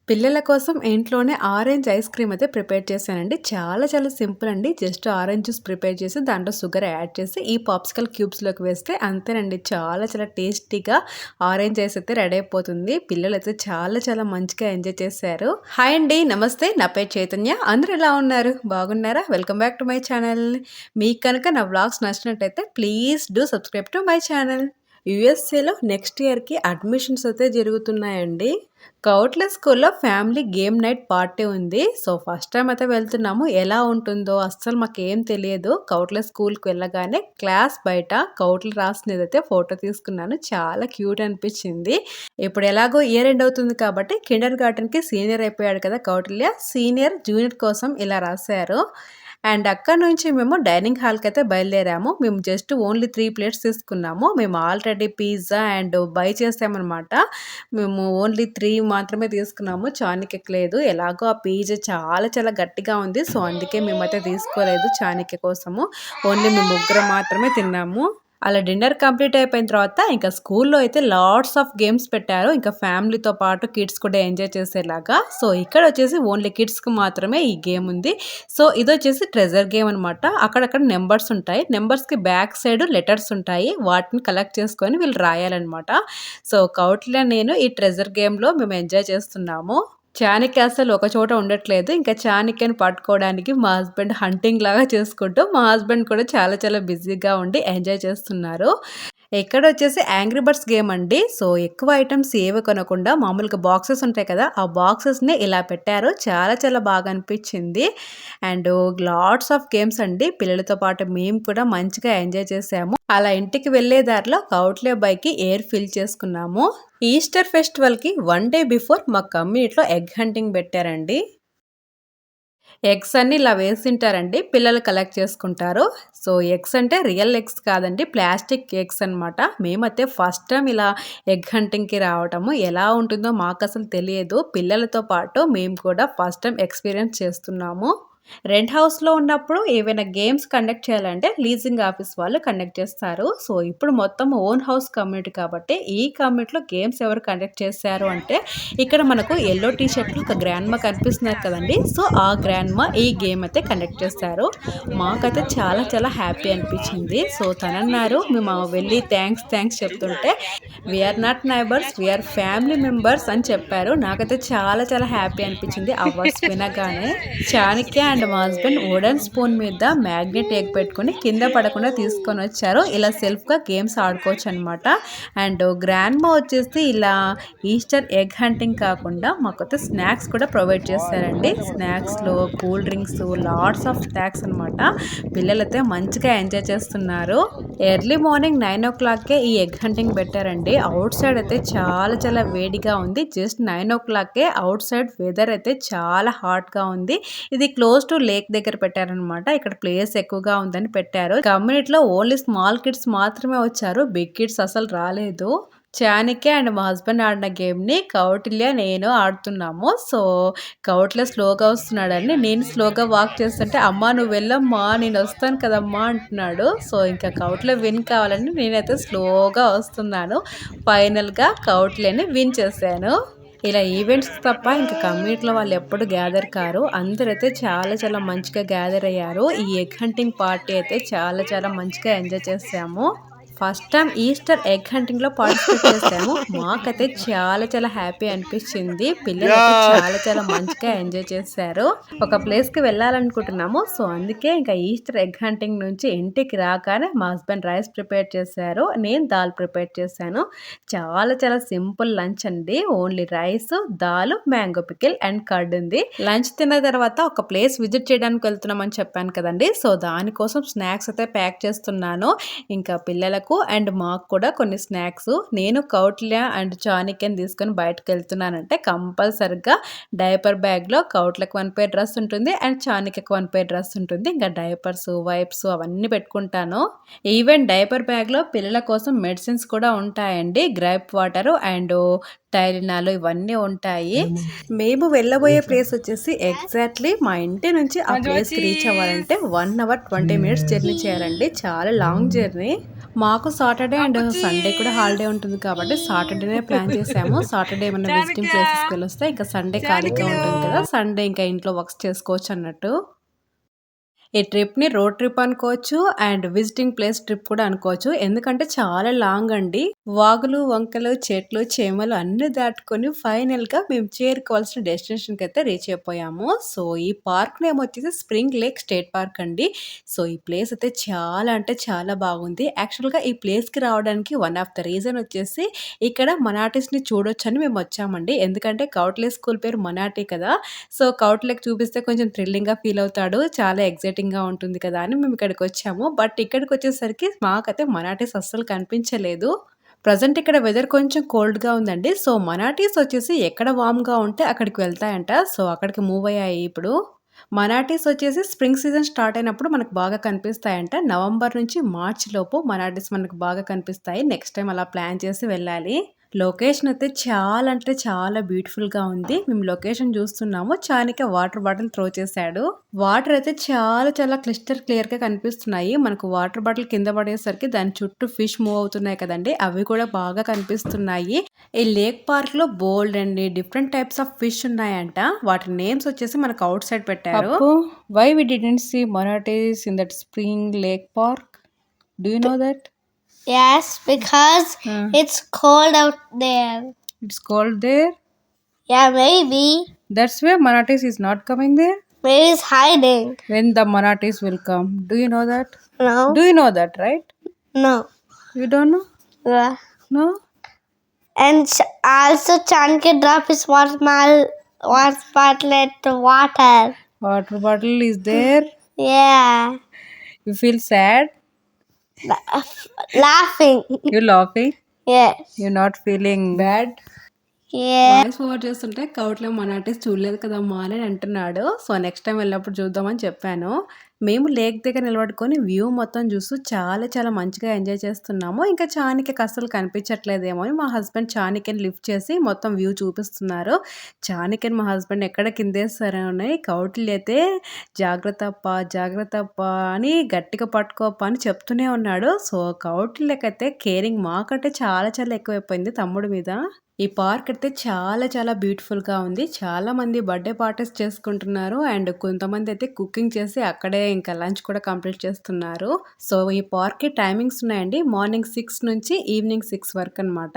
పిల్లల కోసం ఇంట్లోనే ఆరెంజ్ ఐస్ క్రీమ్ అయితే ప్రిపేర్ చేశానండి. చాలా చాలా సింపుల్ అండి. జస్ట్ ఆరెంజ్ జ్యూస్ ప్రిపేర్ చేసి దాంట్లో షుగర్ యాడ్ చేసి ఈ పాప్సికల్ క్యూబ్స్‌లోకి వేస్తే అంతేనండి. చాలా చాలా టేస్టీగా ఆరెంజ్ ఐస్ అయితే రెడీ అయిపోతుంది. పిల్లలైతే చాలా చాలా మంచిగా ఎంజాయ్ చేశారు. హాయ్ అండి. నమస్తే. నా పేరు చైతన్య. అందరూ ఎలా ఉన్నారు? బాగున్నారా? Welcome back to my channel. మీకు కనుక నా వ్లాగ్స్ నచ్చినట్టయితే please do subscribe to my channel. యూఎస్ఏలో నెక్స్ట్ ఇయర్‌కి అడ్మిషన్స్ అయితే జరుగుతున్నాయండి. కౌట్ల స్కూల్లో ఫ్యామిలీ గేమ్ నైట్ పార్టీ ఉంది. సో ఫస్ట్ టైం అయితే వెళ్తున్నాము. ఎలా ఉంటుందో అస్సలు మాకేం తెలియదు. కౌట్ల స్కూల్కి వెళ్ళగానే క్లాస్ బయట కౌట్లు రాసినదైతే ఫోటో తీసుకున్నాను. చాలా క్యూట్ అనిపించింది. ఇప్పుడు ఎలాగో ఇయర్ ఎండ్ అవుతుంది కాబట్టి కిండర్ గార్డెన్కి సీనియర్ అయిపోయాడు కదా కౌటిల్య. సీనియర్ జూనియర్ కోసం ఇలా రాశారు. అండ్ అక్కడ నుంచి మేము డైనింగ్ హాల్కి అయితే బయలుదేరాము. మేము జస్ట్ ఓన్లీ 3 ప్లేట్స్ తీసుకున్నాము. మేము ఆల్రెడీ పిజ్జా అండ్ బై చేసామన్నమాట. మేము ఓన్లీ 3 మాత్రమే తీసుకున్నాము. చానిక్యకి లేదు. ఎలాగో ఆ పిజ్జా చాలా చాలా గట్టిగా ఉంది. సో అందుకే మేమైతే తీసుకోలేదు చానిక్య కోసము. ఓన్లీ మేము ముగ్గురం మాత్రమే తిన్నాము. అలా డిన్నర్ కంప్లీట్ అయిపోయిన తర్వాత ఇంకా స్కూల్లో అయితే లాట్స్ ఆఫ్ గేమ్స్ పెట్టారు. ఇంకా ఫ్యామిలీతో పాటు కిడ్స్ కూడా ఎంజాయ్ చేసేలాగా. సో ఇక్కడ వచ్చేసి ఓన్లీ కిడ్స్కి మాత్రమే ఈ గేమ్ ఉంది. సో ఇది వచ్చేసి ట్రెజర్ గేమ్ అనమాట. అక్కడక్కడ నెంబర్స్ ఉంటాయి. నెంబర్స్కి బ్యాక్ సైడ్ లెటర్స్ ఉంటాయి. వాటిని కలెక్ట్ చేసుకొని వీళ్ళు రాయాలన్నమాట. సో కౌటిల్య నేను ఈ ట్రెజర్ గేమ్లో మేము ఎంజాయ్ చేస్తున్నాము. చాణక్య అసలు ఒక చోట ఉండట్లేదు. ఇంకా చాణక్యని పట్టుకోవడానికి మా హస్బెండ్ హంటింగ్ లాగా చేసుకుంటూ మా హస్బెండ్ కూడా చాలా చాలా బిజీగా ఉండి ఎంజాయ్ చేస్తున్నారు. ఇక్కడ వచ్చేసి యాంగ్రీ బర్డ్స్ గేమ్ అండి. సో ఎక్కువ ఐటమ్స్ ఏవి కొనకుండా మామూలుగా బాక్సెస్ ఉంటాయి కదా, ఆ బాక్సెస్ని ఇలా పెట్టారు. చాలా చాలా బాగా అనిపించింది. అండ్ లాట్స్ ఆఫ్ గేమ్స్ అండి. పిల్లలతో పాటు మేము కూడా మంచిగా ఎంజాయ్ చేసాము. అలా ఇంటికి వెళ్లే దారిలో కౌట్లే బైకి ఎయిర్ ఫిల్ చేసుకున్నాము. ఈస్టర్ ఫెస్టివల్కి 1 డే బిఫోర్ మా కమ్యూనిటీలో ఎగ్ హంటింగ్ పెట్టారండి. ఎగ్స్ అన్ని ఇలా వేసింటారండి. పిల్లలు కలెక్ట్ చేసుకుంటారు. సో ఎగ్స్ అంటే రియల్ ఎగ్స్ కాదండి, ప్లాస్టిక్ ఎగ్స్ అనమాట. మేమైతే ఫస్ట్ టైం ఇలా ఎగ్ హంటింగ్కి రావటము. ఎలా ఉంటుందో మాకు అసలు తెలియదు. పిల్లలతో పాటు మేము కూడా ఫస్ట్ టైం ఎక్స్పీరియన్స్ చేస్తున్నాము. రెంట్ హౌస్లో ఉన్నప్పుడు ఏవైనా గేమ్స్ కండక్ట్ చేయాలంటే లీజింగ్ ఆఫీస్ వాళ్ళు కండక్ట్ చేస్తారు. సో ఇప్పుడు మొత్తం ఓన్ హౌస్ కమ్యూనిటీ కాబట్టి ఈ కమ్యూనిటీలో గేమ్స్ ఎవరు కండక్ట్ చేశారు అంటే ఇక్కడ మనకు ఎల్లో టీ షర్ట్లు ఒక గ్రాండ్ మా కనిపిస్తున్నారు కదండి. సో ఆ గ్రాండ్ మా ఈ గేమ్ అయితే కండక్ట్ చేస్తారు. మాకైతే చాలా చాలా హ్యాపీ అనిపించింది. సో తనన్నారు మేము వెళ్ళి థ్యాంక్స్ చెప్తుంటే we are not neighbours, we are family members అని చెప్పారు. నాకైతే చాలా చాలా హ్యాపీ అనిపించింది ఆ వర్డ్స్ వినగానే. చాణక్య అండ్ మా హస్బెండ్ వుడెన్ స్పూన్ మీద మ్యాగ్నెట్ ఎగ్ పెట్టుకుని కింద పడకుండా తీసుకొని వచ్చారు. ఇలా సెల్ఫ్గా గేమ్స్ ఆడుకోవచ్చు అనమాట. అండ్ గ్రాండ్ మా వచ్చేసి ఇలా ఈస్టర్ ఎగ్ హంటింగ్ కాకుండా మాకైతే స్నాక్స్ కూడా ప్రొవైడ్ చేస్తారండి. స్నాక్స్లో cool drinks, lots of snacks అనమాట. పిల్లలైతే మంచిగా ఎంజాయ్ చేస్తున్నారు. ఎర్లీ మార్నింగ్ 9 o'clockకే ఈ ఎగ్ హంటింగ్ పెట్టారండి. అవుట్ సైడ్ అయితే చాలా చాలా వేడిగా ఉంది. జస్ట్ 9 o'clockకే అవుట్ సైడ్ వెదర్ అయితే చాలా హాట్గా ఉంది. ఇది క్లోజ్ టు లేక్ దగ్గర పెట్టారనమాట. ఇక్కడ ప్లేస్ ఎక్కువగా ఉందని పెట్టారు. కమ్యూనిటీలో ఓన్లీ స్మాల్ కిడ్స్ మాత్రమే వచ్చారు. బిగ్ కిడ్స్ అసలు రాలేదు. చాణక్య అండ్ మా హస్బెండ్ ఆడిన గేమ్ని కౌటిల్య నేను ఆడుతున్నాము. సో కౌటిల్య స్లోగా వస్తున్నాడని నేను స్లోగా వాక్ చేస్తుంటే అమ్మా నువ్వు వెళ్ళమ్మా నేను వస్తాను కదమ్మా అంటున్నాడు. సో ఇంకా కౌటిల్య విన్ కావాలని నేనైతే స్లోగా వస్తున్నాను. ఫైనల్గా కౌటిల్యని విన్ చేశాను. ఇలా ఈవెంట్స్ తప్ప ఇంకా కమ్యూనిటీలో వాళ్ళు ఎప్పుడు గ్యాదర్ కారు. అందరైతే చాలా చాలా మంచిగా గ్యాదర్ అయ్యారు. ఈ ఎగ్ హంటింగ్ పార్టీ అయితే చాలా చాలా మంచిగా ఎంజాయ్ చేసాము. ఫస్ట్ టైం ఈస్టర్ ఎగ్ హంటింగ్లో పార్టిసిపేట్ చేసాము. మాకైతే చాలా చాలా హ్యాపీ అనిపించింది. పిల్లలు చాలా చాలా మంచిగా ఎంజాయ్ చేశారు. ఒక ప్లేస్కి వెళ్ళాలనుకుంటున్నాము. సో అందుకే ఇంకా ఈస్టర్ ఎగ్ హంటింగ్ నుంచి ఇంటికి రాగానే మా హస్బెండ్ రైస్ ప్రిపేర్ చేశారు. నేను దాల్ ప్రిపేర్ చేశాను. చాలా చాలా సింపుల్ లంచ్ అండి. Only rice, dal, mango pickle and curd ఉంది. లంచ్ తిన్న తర్వాత ఒక ప్లేస్ విజిట్ చేయడానికి వెళ్తున్నామని చెప్పాను కదండి. సో దానికోసం స్నాక్స్ అయితే ప్యాక్ చేస్తున్నాను. ఇంకా పిల్లలకు అండ్ మాకు కూడా కొన్ని స్నాక్స్. నేను కౌటిల్య అండ్ చాణక్యని తీసుకొని బయటకు వెళ్తున్నానంటే కంపల్సరిగా డైపర్ బ్యాగ్లో కౌటిల్యకి 1 pair డ్రెస్ ఉంటుంది అండ్ చాణక్యకి 1 pair డ్రెస్ ఉంటుంది. ఇంకా డైపర్స్, వైప్స్ అవన్నీ పెట్టుకుంటాను. ఈవెన్ డైపర్ బ్యాగ్లో పిల్లల కోసం మెడిసిన్స్ కూడా ఉంటాయండి. గ్రైప్ వాటర్ అండ్ టైలినాలు ఇవన్నీ ఉంటాయి. మేము వెళ్ళబోయే ప్లేస్ వచ్చేసి ఎగ్జాక్ట్లీ మా ఇంటి నుంచి ఆ ప్లేస్కి రీచ్ అవ్వాలంటే 1 hour 20 minutes జర్నీ చేయాలండి. చాలా లాంగ్ జర్నీ. మాకు సాటర్డే అండ్ సండే కూడా హాలిడే ఉంటుంది కాబట్టి సాటర్డేనే ప్లాన్ చేసాము. సాటర్డే ఏమన్నా విజిటింగ్ ప్లేసెస్కి వెళ్ళొస్తే ఇంకా సండే ఖాళీగా ఉంటుంది కదా, సండే ఇంకా ఇంట్లో వర్క్స్ చేసుకోవచ్చు అన్నట్టు. ఈ ట్రిప్‌ని రోడ్ ట్రిప్ అనుకోవచ్చు అండ్ విజిటింగ్ ప్లేస్ ట్రిప్ కూడా అనుకోవచ్చు. ఎందుకంటే చాలా లాంగ్ అండి. వాగులు, వంకలు, చెట్లు, చేమలు అన్నీ దాటుకొని ఫైనల్‌గా మేము చేరుకోవాల్సిన డెస్టినేషన్‌కైతే రీచ్ అయిపోయాము. సో, ఈ పార్క్ నేమ్ వచ్చేసి స్ప్రింగ్ లేక్ స్టేట్ పార్క్ అండి. సో, ఈ ప్లేస్ అయితే చాలా అంటే చాలా బాగుంది. యాక్చువల్‌గా ఈ ప్లేస్‌కి రావడానికి వన్ ఆఫ్ ద రీజన్ వచ్చేసి ఇక్కడ మనాటీస్‌ని చూడొచ్చని మేము వచ్చామండి. ఎందుకంటే కౌట్లే స్కూల్ పేరు మనాటి కదా! సో, కౌట్లకి చూపిస్తే కొంచెం థ్రిల్లింగ్‌గా ఫీల్ అవుతాడు. చాలా ఎక్సైటింగ్‌గా ఉంటుంది కదా అని మేము ఇక్కడికొచ్చాము. బట్ ఇక్కడికొచ్చేసరికి మాకైతే మనాటీస్ అస్సలు కనిపించలేదు. ప్రెజెంట్ ఇక్కడ వెదర్ కొంచెం కోల్డ్‌గా ఉందండి. సో, మనాటీస్ వచ్చేసి ఎక్కడ వార్మ్‌గా ఉంటే అక్కడికి వెళ్తాయంట. సో, అక్కడికి మూవ్ అయ్యాయి ఇప్పుడు. మనాటీస్ వచ్చేసి స్ప్రింగ్ సీజన్ స్టార్ట్ అయినప్పుడు మనకు బాగా కనిపిస్తాయంట. నవంబర్ నుంచి మార్చ్ లోపు మనాటీస్ మనకు బాగా కనిపిస్తాయి. నెక్స్ట్ టైమ్ అలా ప్లాన్ చేసి వెళ్ళాలి. లొకేషన్ అయితే చాలా అంటే చాలా బ్యూటిఫుల్‌గా ఉంది. మేము లొకేషన్ చూస్తున్నాము. చానిక వాటర్ బాటిల్ త్రో చేశాడు. వాటర్ అయితే చాలా చాలా క్లియర్‌గా కనిపిస్తున్నాయి. మనకు వాటర్ బాటిల్ కింద పడేసరికి దాని చుట్టూ ఫిష్ మూవ్ అవుతున్నాయి కదండీ! అవి కూడా బాగా కనిపిస్తున్నాయి. ఈ లేక్ పార్క్‌లో బోల్డ్ అండి డిఫరెంట్ టైప్స్ ఆఫ్ ఫిష్ ఉన్నాయంట. వాటి నేమ్స్ వచ్చేసి మనకు ఔట్ సైడ్ పెట్టారు. Appu, why we didn't see manatees in that Spring Lake Park? Do you know that? Yes, because it's cold out there. It's cold there. Yeah, maybe. That's why Manatis is not coming there. Maybe it's hiding. When the Manatis will come, do you know that? No. Do you know that, right? No. You don't know? Yeah. No. And also Chanki drop his water bottle into water. Water bottle is there. Yeah. You feel sad? Laughing. You laughing? Yes. You're not feeling bad? Yeah. Voice over చేస్తుంటే కౌట్లో manatees చూడలేదు కదమ్మా అని అంటున్నాడు. So, next time వెళ్ళినప్పుడు చూద్దామని చెప్పాను. మేము lake దగ్గర నిలబడుకొని వ్యూ మొత్తం చూస్తూ చాలా చాలా మంచిగా ఎంజాయ్ చేస్తున్నాము. ఇంకా చానికకి అస్సలు కనిపించట్లేదేమో అని మా హస్బెండ్ చానికని లిఫ్ట్ చేసి మొత్తం వ్యూ చూపిస్తున్నారు. చానికని మా హస్బెండ్ ఎక్కడ కిందేస్తారని కౌటిల్య అయితే జాగ్రత్త అప్ప అని గట్టిగా పట్టుకోప్ప అని చెప్తూనే ఉన్నాడు. సో, కౌటిల్యకైతే కేరింగ్ మాకంటే చాలా చాలా ఎక్కువైపోయింది తమ్ముడి మీద. ఈ పార్క్ అయితే చాలా చాలా బ్యూటిఫుల్‌గా ఉంది. చాలామంది బర్త్‌డే పార్టీస్ చేసుకుంటున్నారు. అండ్ కొంతమంది అయితే కుకింగ్ చేసి అక్కడే ఇంకా లంచ్ కూడా కంప్లీట్ చేస్తున్నారు. సో, ఈ పార్క్‌కి టైమింగ్స్ ఉన్నాయండి. మార్నింగ్ 6 నుంచి ఈవినింగ్ 6 వరకు అనమాట.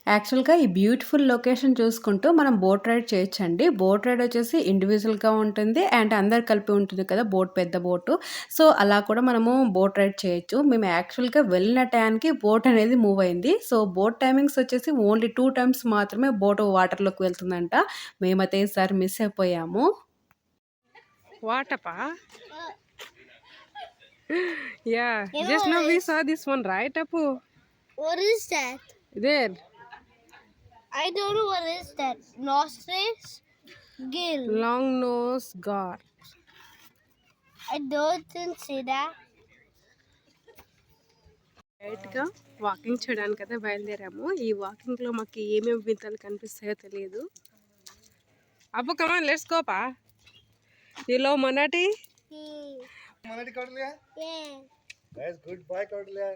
యాక్చువల్‌గా ఈ బ్యూటిఫుల్ లొకేషన్ చూసుకుంటూ మనం బోట్ రైడ్ చేయొచ్చండి. బోట్ రైడ్ వచ్చేసి ఇండివిజువల్‌గా ఉంటుంది. అండ్ అందరు కలిపి ఉంటుంది కదా బోట్, పెద్ద బోటు. సో, అలా కూడా మనము బోట్ రైడ్ చేయొచ్చు. మేము యాక్చువల్‌గా వెళ్ళిన టయానికి బోట్ అనేది మూవ్ అయింది. సో, బోట్ టైమింగ్స్ వచ్చేసి ఓన్లీ 2 టైమ్స్ మాత్రమే బోటు వాటర్‌లోకి వెళ్తుందంట. మేమైతే ఈసారి మిస్ అయిపోయాము. Watapa? Yeah, just now we saw this one, right, Apu? What is that? There, I don't know what is that. Nostrils? Gill. long nose gar. I didn't see that. రైట్గా walking చేయడానికి అయితే బయలుదేరాము. ఈ వాకింగ్లో మాకు ఏమేమి వింతలు కనిపిస్తాయో తెలియదు. అప్పు కమాన్ లెట్స్ గో పా. You love manatee? Manati Kaudalya? Yeah. That's good. Bye, Kaudalya.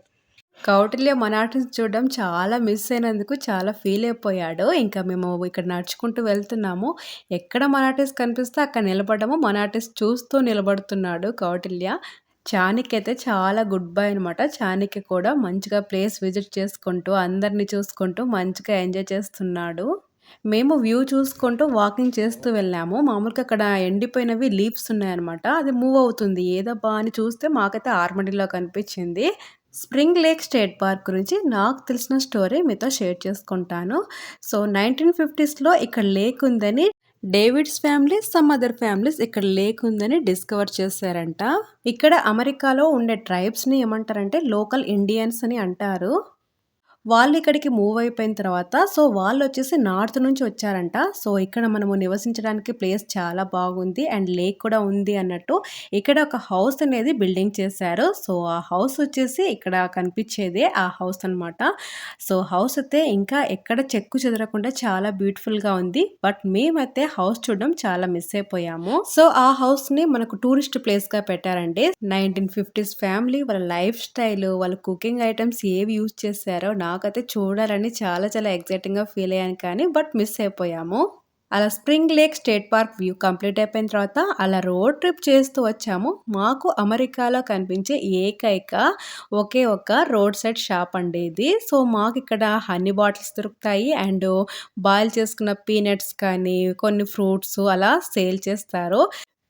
Kautilya మనాటిని చూడడం చాలా మిస్ అయినందుకు చాలా ఫీల్ అయిపోయాడు. ఇంకా మేము ఇక్కడ నడుచుకుంటూ వెళ్తున్నాము. ఎక్కడ మనాటీస్ కనిపిస్తే అక్కడ నిలబడము. మనాటీస్ చూస్తూ నిలబడుతున్నాడు కౌటిల్య. చాణిక్య అయితే చాలా గుడ్ బాయ్ అనమాట. చాణిక్య కూడా మంచిగా ప్లేస్ విజిట్ చేసుకుంటూ అందరిని చూసుకుంటూ మంచిగా ఎంజాయ్ చేస్తున్నాడు. మేము వ్యూ చూసుకుంటూ వాకింగ్ చేస్తూ వెళ్ళాము. మామూలుగా అక్కడ ఎండిపోయినవి లీవ్స్ ఉన్నాయన్నమాట. అది మూవ్ అవుతుంది. ఏదబ్బా అని చూస్తే మాకైతే ఆర్మడిలో కనిపించింది. స్ప్రింగ్ లేక్ స్టేట్ పార్క్ గురించి నాకు తెలిసిన స్టోరీ మీతో షేర్ చేసుకుంటాను. సో, 1950స్‌లో ఇక్కడ లేక్ ఉందని David's family, some other families ఇక్కడ లేక్ ఉందని డిస్కవర్ చేశారంట. ఇక్కడ అమెరికాలో ఉండే ట్రైబ్స్‌ని ఏమంటారంటే లోకల్ ఇండియన్స్ అని అంటారు. వాళ్ళు ఇక్కడికి మూవ్ అయిపోయిన తర్వాత సో వాళ్ళొచ్చేసి నార్త్ నుంచి వచ్చారంట. సో ఇక్కడ మనము నివసించడానికి ప్లేస్ చాలా బాగుంది అండ్ లేక్ కూడా ఉంది అన్నట్టు. ఇక్కడ ఒక హౌస్ అనేది బిల్డింగ్ చేశారు. సో ఆ హౌస్ వచ్చేసి ఇక్కడ కనిపించేదే ఆ హౌస్ అన్నమాట. సో హౌస్ అయితే ఇంకా ఎక్కడ చెక్కు చెదరకుండా చాలా బ్యూటిఫుల్‌గా ఉంది. బట్ మేమైతే హౌస్ చూడడం చాలా మిస్ అయిపోయాము. సో ఆ హౌస్‌ని మనకు టూరిస్ట్ ప్లేస్‌గా పెట్టారండి. 1950s ఫ్యామిలీ వాళ్ళ లైఫ్ స్టైల్, వాళ్ళ కుకింగ్ ఐటెమ్స్ ఏవి యూజ్ చేశారో నాకైతే చూడాలని చాలా చాలా ఎక్సైటింగ్‌గా ఫీల్ అయ్యాను కానీ బట్ మిస్ అయిపోయాము. అలా spring lake state park view complete అయిపోయిన తర్వాత అలా రోడ్ ట్రిప్ చేస్తూ వచ్చాము. మాకు అమెరికాలో కనిపించే ఏకైక ఒకే ఒక రోడ్ సైడ్ షాప్ అండి ఇది. సో మాకు ఇక్కడ హనీ బాటిల్స్ దొరుకుతాయి అండ్ బాయిల్ చేసుకున్న పీనట్స్ కానీ కొన్ని ఫ్రూట్స్ అలా సేల్ చేస్తారు.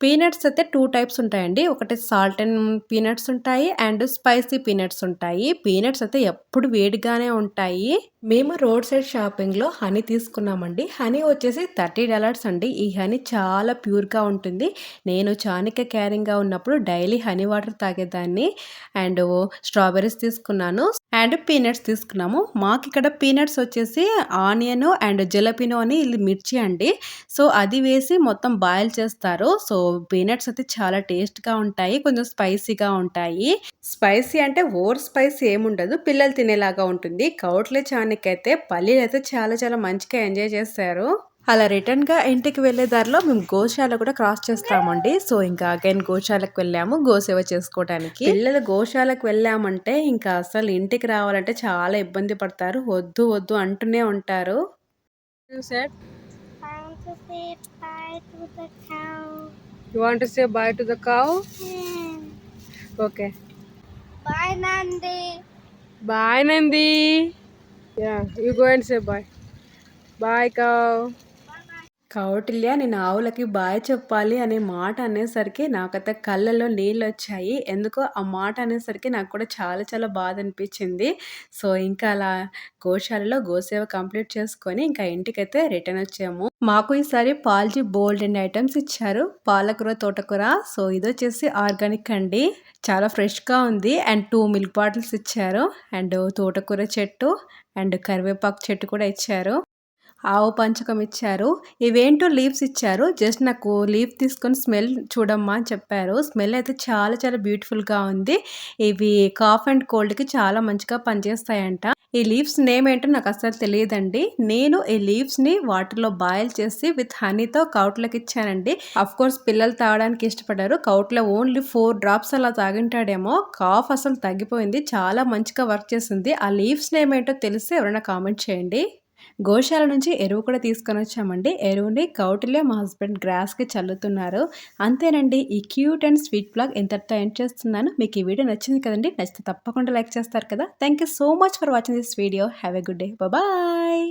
పీనట్స్ అయితే 2 టైప్స్ ఉంటాయండి. ఒకటి సాల్ట్ అండ్ పీనట్స్ ఉంటాయి అండ్ స్పైసీ పీనట్స్ ఉంటాయి. పీనట్స్ అయితే ఎప్పుడు వేడిగానే ఉంటాయి. మేము రోడ్ సైడ్ షాపింగ్‌లో హనీ తీసుకున్నామండి. హనీ వచ్చేసి $30 అండి. ఈ హనీ చాలా ప్యూర్‌గా ఉంటుంది. నేను చానిక క్యారింగ్‌గా ఉన్నప్పుడు డైలీ హనీ వాటర్ తాగేదాన్ని అండ్ స్ట్రాబెర్రీస్ తీసుకున్నాను అండ్ పీనట్స్ తీసుకున్నాము. మాకిక్కడ పీనట్స్ వచ్చేసి ఆనియన్ అండ్ జలపినో అని ఇది మిర్చి అండి. సో అది వేసి మొత్తం బాయిల్ చేస్తారు. సో పీనట్స్ అయితే చాలా టేస్ట్‌గా ఉంటాయి. కొంచెం స్పైసీగా ఉంటాయి. స్పైసీ అంటే ఓవర్ స్పైసీ ఏముండదు. పిల్లలు తినేలాగా ఉంటుంది. కౌట్లే చానికైతే పల్లీలైతే చాలా చాలా మంచిగా ఎంజాయ్ చేశారు. అలా రిటర్న్‌గా ఇంటికి వెళ్ళే దారిలో మేము గోశాల కూడా క్రాస్ చేస్తామండి. సో ఇంకా అగైన్ గోశాలకు వెళ్ళాము గోసేవ చేసుకోవటానికి. పిల్లలు గోశాలకు వెళ్ళామంటే ఇంకా అసలు ఇంటికి రావాలంటే చాలా ఇబ్బంది పడతారు. వద్దు వద్దు అంటూనే ఉంటారు. You said I want to say bye to the cow. you want to say bye to the cow? Hmm. Okay. Bye, Nandi. Bye, Nandi. Yeah, you go and say bye. Bye, cow. Kautilya నేను ఆవులకి bye చెప్పాలి అనే మాట అనేసరికి నాకైతే కళ్ళల్లో నీళ్ళొచ్చాయి. ఎందుకో ఆ మాట అనేసరికి నాకు కూడా చాలా చాలా బాధ అనిపించింది. సో ఇంకా అలా గోశాలలో గోసేవ కంప్లీట్ చేసుకొని ఇంకా ఇంటికైతే రిటర్న్ వచ్చాము. మాకు ఈసారి పాల్జీ బోల్డ్ అండ్ ఐటమ్స్ ఇచ్చారు. పాలకూర, తోటకూర. సో ఇదొచ్చేసి ఆర్గానిక్ అండి. చాలా ఫ్రెష్‌గా ఉంది అండ్ 2 మిల్క్ బాటిల్స్ ఇచ్చారు అండ్ తోటకూర చెట్టు అండ్ కరివేపాకు చెట్టు కూడా ఇచ్చారు. ఆవు పంచకం ఇచ్చారు. ఇవేంటో లీవ్స్ ఇచ్చారు. జస్ట్ నాకు లీఫ్ తీసుకొని స్మెల్ చూడమ్మా అని చెప్పారు. స్మెల్ అయితే చాలా చాలా బ్యూటిఫుల్‌గా ఉంది. ఇవి కాఫ్ అండ్ కోల్డ్‌కి చాలా మంచిగా పనిచేస్తాయంట. ఈ లీవ్స్ నేమ్ ఏంటో నాకు అస్సలు తెలియదండి. నేను ఈ లీవ్స్‌ని వాటర్‌లో బాయిల్ చేసి విత్ హనీతో కౌట్లకి ఇచ్చానండి. ఆఫ్‌కోర్స్ పిల్లలు తాగడానికి ఇష్టపడారు. కౌట్ల ఓన్లీ 4 డ్రాప్స్ అలా తాగింటాడేమో. కాఫ్ అసలు తగ్గిపోయింది. చాలా మంచిగా వర్క్ చేసింది. ఆ లీవ్స్ నేమ్ ఏంటో తెలిస్తే ఎవరైనా కామెంట్ చేయండి. గోశాల నుంచి ఎరువు కూడా తీసుకొని వచ్చామండి. ఎరువుని కౌటిల్య మా హస్బెండ్ గ్రాస్‌కి చల్లుతున్నారు. అంతేనండి. ఈ క్యూట్ అండ్ స్వీట్ వ్లాగ్ ఇంతటితో ఎండ్ చేస్తున్నాను. మీకు ఈ వీడియో నచ్చింది కదండీ. నచ్చితే తప్పకుండా లైక్ చేస్తారు కదా. Thank you so much for watching this video. Have a good day. Bye.